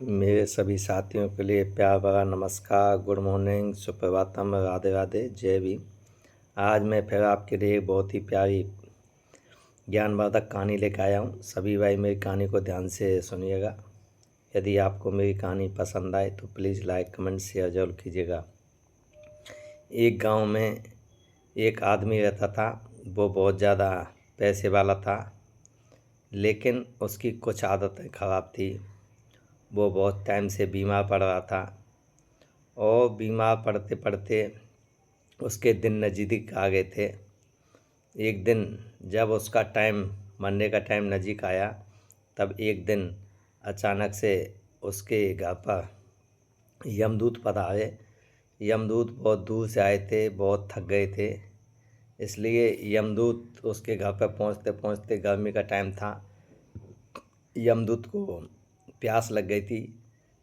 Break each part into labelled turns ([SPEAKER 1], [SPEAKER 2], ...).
[SPEAKER 1] मेरे सभी साथियों के लिए प्यार भरा नमस्कार, गुड मॉर्निंग, सुप्रभातम, राधे राधे, जय भीम। आज मैं फिर आपके लिए एक बहुत ही प्यारी ज्ञानवर्धक कहानी लेकर आया हूँ। सभी भाई मेरी कहानी को ध्यान से सुनिएगा। यदि आपको मेरी कहानी पसंद आए तो प्लीज़ लाइक, कमेंट, शेयर जरूर कीजिएगा। एक गांव में एक आदमी रहता था। वो बहुत ज़्यादा पैसे वाला था, लेकिन उसकी कुछ आदतें ख़राब थी। वो बहुत टाइम से बीमार पड़ रहा था और बीमार पड़ते पड़ते उसके दिन नज़दीक आ गए थे। एक दिन जब उसका टाइम, मरने का टाइम नज़दीक आया, तब एक दिन अचानक से उसके घर पर यमदूत पधारे। यमदूत बहुत दूर से आए थे, बहुत थक गए थे, इसलिए यमदूत उसके घर पर पहुंचते पहुंचते, गर्मी का टाइम था, यमदूत को प्यास लग गई थी।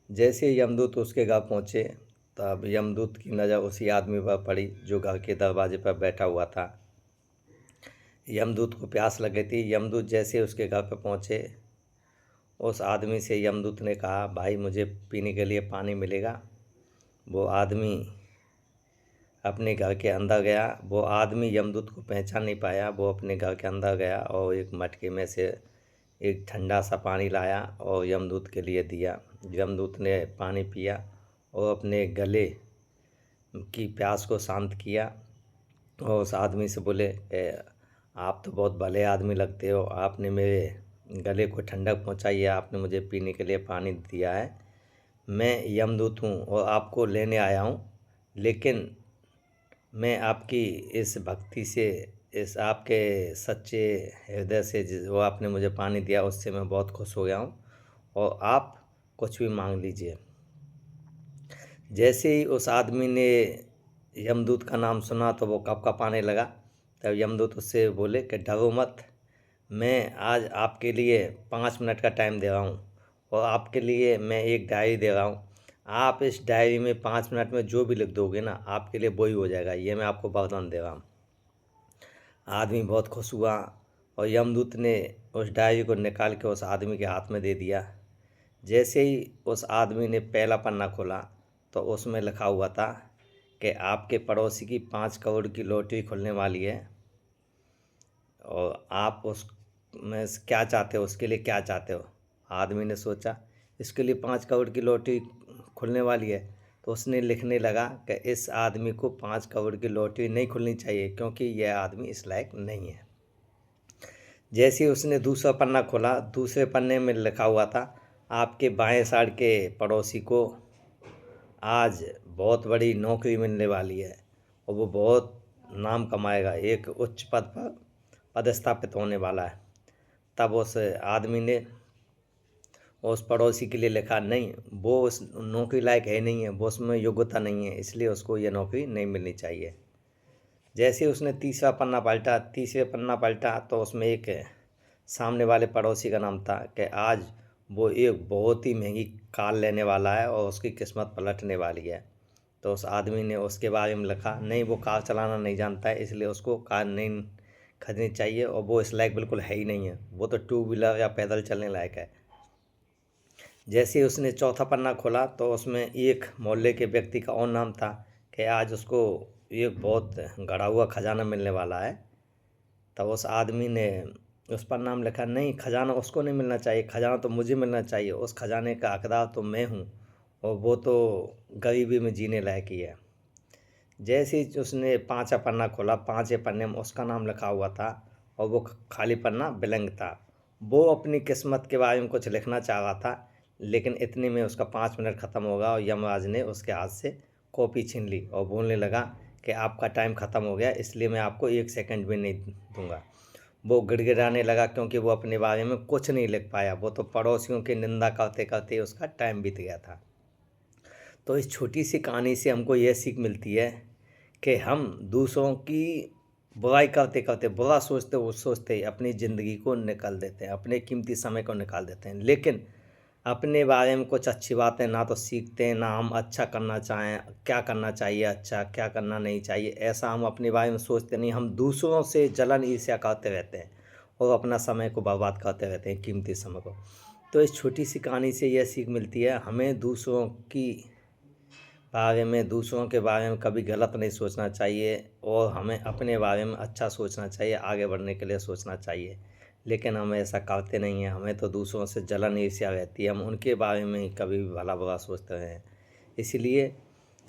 [SPEAKER 1] जैसे यमदूत उसके घर पहुँचे, तब यमदूत की नज़र उसी आदमी पर पड़ी जो घर के दरवाजे पर बैठा हुआ था। यमदूत को प्यास लग गई थी। यमदूत जैसे उसके घर पर पहुँचे, उस आदमी से यमदूत ने कहा, भाई मुझे पीने के लिए पानी मिलेगा। वो आदमी अपने घर के अंदर गया। वो आदमी यमदूत को पहचान नहीं पाया। वो अपने घर के अंदर गया और एक मटके में से एक ठंडा सा पानी लाया और यमदूत के लिए दिया। यमदूत ने पानी पिया और अपने गले की प्यास को शांत किया और उस आदमी से बोले, आप तो बहुत भले आदमी लगते हो, आपने मेरे गले को ठंडक पहुंचाई है, आपने मुझे पीने के लिए पानी दिया है। मैं यमदूत हूँ और आपको लेने आया हूँ, लेकिन मैं आपकी इस भक्ति से, इस आपके सच्चे हृदय से जो आपने मुझे पानी दिया, उससे मैं बहुत खुश हो गया हूँ और आप कुछ भी मांग लीजिए। जैसे ही उस आदमी ने यमदूत का नाम सुना तो वो कँपकँपाने लगा। तब यमदूत उससे बोले कि डरो मत, मैं आज आपके लिए 5 मिनट का टाइम दे रहा हूँ और आपके लिए मैं एक डायरी दे रहा हूँ। आप इस डायरी में 5 मिनट में जो भी लिख दोगे ना, आपके लिए वही हो जाएगा। ये मैं आपको वरदान दे रहा हूँ। आदमी बहुत खुश हुआ और यमदूत ने उस डायरी को निकाल के उस आदमी के हाथ में दे दिया। जैसे ही उस आदमी ने पहला पन्ना खोला तो उसमें लिखा हुआ था कि आपके पड़ोसी की 5 करोड़ की लॉटरी खुलने वाली है और आप उस में क्या चाहते हो, उसके लिए क्या चाहते हो। आदमी ने सोचा, इसके लिए 5 करोड़ की लॉटरी खुलने वाली है, तो उसने लिखने लगा कि इस आदमी को 5 करोड़ की लॉटरी नहीं खुलनी चाहिए, क्योंकि यह आदमी इस लायक नहीं है। जैसे ही उसने दूसरा पन्ना खोला, दूसरे पन्ने में लिखा हुआ था, आपके बाएं साइड के पड़ोसी को आज बहुत बड़ी नौकरी मिलने वाली है और वो बहुत नाम कमाएगा, एक उच्च पद पर पदस्थापित होने वाला है। तब उस आदमी ने उस पड़ोसी के लिए लिखा, नहीं, वो उस नौकरी लायक है नहीं है, वो उसमें योग्यता नहीं है, इसलिए उसको ये नौकरी नहीं मिलनी चाहिए। जैसे उसने तीसरे पन्ना पलटा तो उसमें एक सामने वाले पड़ोसी का नाम था कि आज वो एक बहुत ही महंगी कार लेने वाला है और उसकी किस्मत पलटने वाली है। तो उस आदमी ने उसके बारे में लिखा, नहीं, वो कार चलाना नहीं जानता है, इसलिए उसको कार नहीं खरीदनी चाहिए और वो इस लायक बिल्कुल है ही नहीं है, वो तो 2 व्हीलर या पैदल चलने लायक है। जैसे ही उसने चौथा पन्ना खोला तो उसमें एक मोहल्ले के व्यक्ति का और नाम था कि आज उसको एक बहुत गड़ा हुआ खजाना मिलने वाला है। तब उस आदमी ने उस पर नाम लिखा, नहीं, खजाना उसको नहीं मिलना चाहिए, खजाना तो मुझे मिलना चाहिए, उस खजाने का हकदार तो मैं हूँ और वो तो गरीबी में जीने लायक ही है। जैसे ही उसने 5वां पन्ना खोला, 5वें पन्ने में उसका नाम लिखा हुआ था और वो खाली पन्ना ब्लैंक था। वो अपनी किस्मत के बारे में कुछ लिखना चाह रहा था, लेकिन इतने में उसका 5 मिनट ख़त्म होगा और यमराज ने उसके हाथ से कॉपी छीन ली और बोलने लगा कि आपका टाइम ख़त्म हो गया, इसलिए मैं आपको 1 सेकंड भी नहीं दूंगा। वो गिड़गिड़ाने लगा, क्योंकि वो अपने बारे में कुछ नहीं लिख पाया। वो तो पड़ोसियों की निंदा करते करते उसका टाइम बीत गया था। तो इस छोटी सी कहानी से हमको यह सीख मिलती है कि हम दूसरों की बुराई करते करते, बुरा सोचते वो सोचते ही अपनी ज़िंदगी को निकाल देते हैं, अपने कीमती समय को निकाल देते हैं। लेकिन अपने बारे में कुछ अच्छी बातें ना तो सीखते हैं, ना हम अच्छा करना चाहें, क्या करना चाहिए अच्छा, क्या करना नहीं चाहिए, ऐसा हम अपने बारे में सोचते नहीं। हम दूसरों से जलन ईर्ष्या करते रहते हैं और अपना समय को बर्बाद करते रहते हैं, कीमती समय को। तो इस छोटी सी कहानी से यह सीख मिलती है, हमें दूसरों के बारे में कभी गलत नहीं सोचना चाहिए और हमें अपने बारे में अच्छा सोचना चाहिए, आगे बढ़ने के लिए सोचना चाहिए। लेकिन हम ऐसा करते नहीं हैं, हमें तो दूसरों से जलन ईर्ष्या रहती है, हम उनके बारे में ही कभी भी भला बुरा सोचते हैं। इसलिए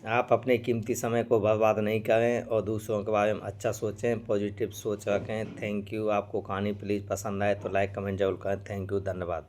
[SPEAKER 1] आप अपने कीमती समय को बर्बाद नहीं करें और दूसरों के बारे में अच्छा सोचें, पॉजिटिव सोच रखें। Thank you. आपको कहानी प्लीज़ पसंद आए तो लाइक कमेंट जरूर करें। थैंक यू, धन्यवाद।